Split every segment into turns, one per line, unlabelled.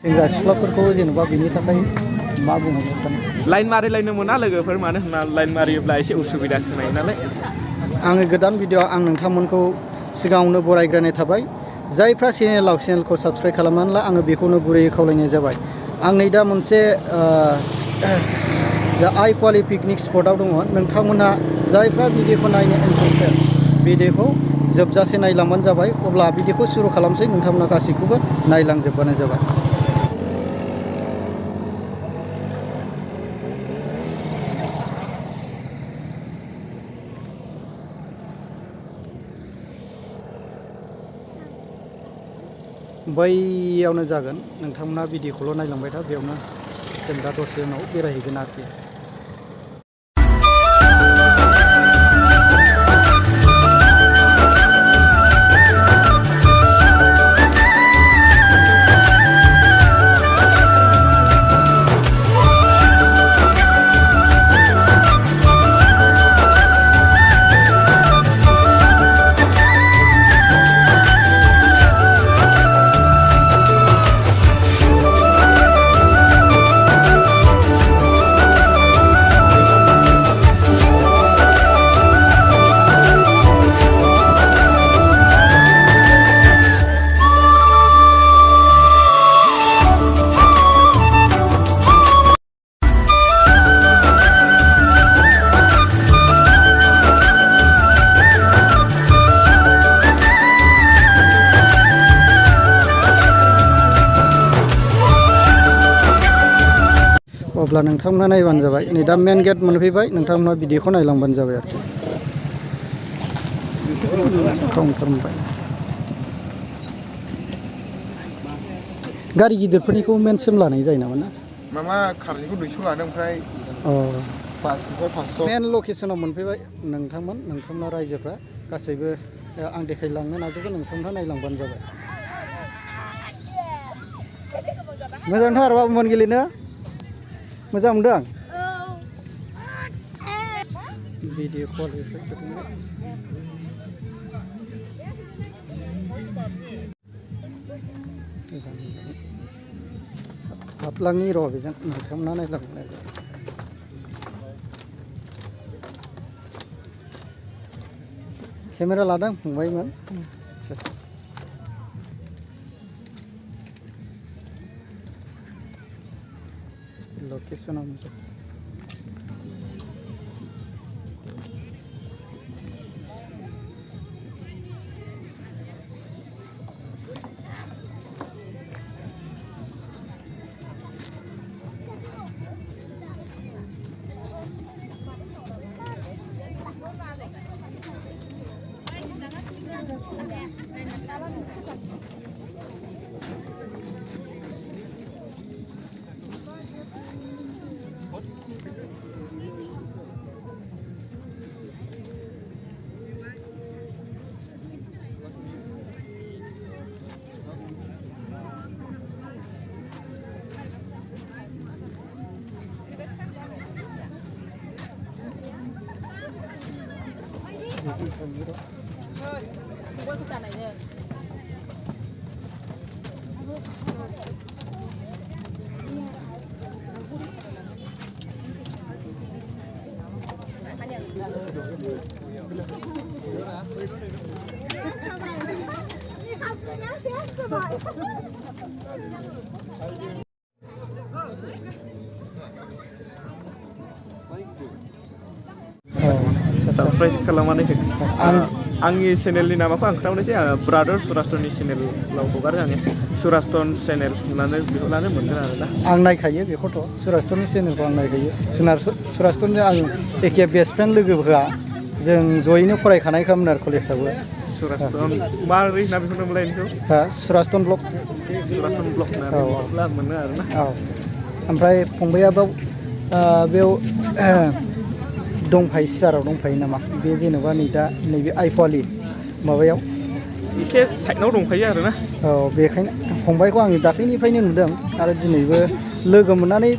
सेंग्रा सिख्लाफोरखौ जेनेबा बेनि थाखाय मा बुंनो सानो
लाइन मारिलायनो मोना लोगोफोर मानो होनना लाइन मारियोब्ला एसे उसुबिदा खोनायो नालाय
आङो गोदान भिडिअ आं नोंथांमोनखौ सिगाङावनो बरायग्रोनाय थाबाय जायफ्रा चेनेलखौ साबस्क्राइब खालामनानै ला आङो बेखौनो गुरैयै खावलायनाय जाबाय आं नै दा मोनसे आइ पवालि पिकनिक स्पटआव दङ नोंथांमोनहा जायफ्रा भिडिअखौ नायनो इन्टारेस्टेड भिडिअखौ जोबजासे नायलांबानो जाबाय अब्ला भिडिअखौ सुरु खालामसै नोंथांमोना गासैखौबो नायलांजोबबानो जाबाय बैयावनो जागोन नोंथांमोना भिडिअखौल' नायलांबाय था बेयावनो जों दा दसे उनाव बेरायहैगोन आरोखि अब्ला नोंथांमोना नायबानो जाबाय नै दा मेन गेट मोनफैबाय नोंथांमोना भिडिअखौ नायलांबानो जाबाय आरोखि काउन्टार मोनबाय गारि गिदिरफोरनिखौ मेनसिम लानाय जायो नामा ना
मामा कारनिखौ 200 लादों ओमफ्राय बासनिफ्राय 500
मेन लकेसनाव मोनफैबाय नोंथांमोना रायजोफ्रा गासैबो आं देखायलांनो नाजागोन नोंथांमोनहा नायलांबानो जाबाय मोजांथार बाबुमोन गेलेनो मोजां मोनदों भिडिअ कलिफ्राय हाबलांनि र' बेजों नोंथांमोना नायलांनाय केमेरा लादों फंबायमोन लोकेशनाव
सारप्राइज खालामनानै आंनि चेनेलनि नामखौ आं खोन्थाहरनोसै ब्रादार सुरास्तननि चेनेलाव हगारो आङो सुरास्तन चेनेल होननानै बेखौ लानो मोनगोन आरोना
आं नायखायो बेखौथ' सुरास्तननि चेनेलखौ आं नायखायो सुरास्तनजों आं एखे बेस्ट फ्रेन्ड लोगोफोरा जों जयैनो फरायखानायखामोन आरो कलेजावबो
सुरास्तन माबोरै ना बेखौनो मोनलायनिखौ
सुरास्तन ब्लक
होनना मोनो आरोना
औ ओमफ्राय फंबाया बेयाव दंफायो सियाराव दंफायो नामा बे जेनेबा नै दा नैबे आइ पवालि माबायाव
एसे साइडआव दंखायो आरोना
औ बेखायनो फंबायखौ आं दाख्लैनिफ्रायनो नुदों आरो दिनैबो लोगो मोननानै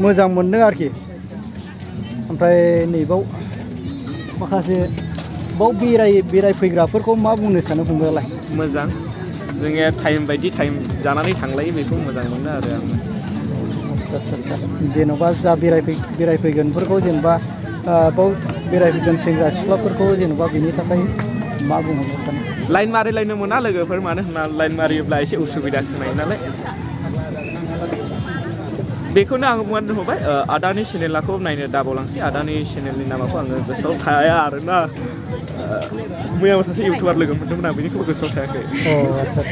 मोजां मोनदों आरोखि ओमफ्राय नैबाव माखासे बाव बेरायफैग्राफोरखौ मा बुंनो सानो फंबायालाय
मोजां जोंनिया टाइम बायदि टाइम जानानै थांलायो बेखौ मोजां मोनो आरो आं
आदसा जेन'बा जा बेरायफैगोनफोरखौ जेनेबा बाव बेरायफैगोन सेंग्रा सिख्लाफोरखौ जेन'बा बेनि थाखाय मा बुंहरनो सानो
लाइन मारिलायनो मोना लोगोफोर मानो होनना लाइन मारियोब्ला एसे उसुबिदा खोनायो नालाय बेखौनो आं बुंनो होबाय आदानि चेनेलखौ नायनो दाबावलांसै आदानि चेनेलनि नामखौ आङो गोसोआव थाया आरोना मैयाबो सासे इउटुबार लोगो मोन्दोंमोन आं बेनिखौबो गोसोआव थायाखै
आदसा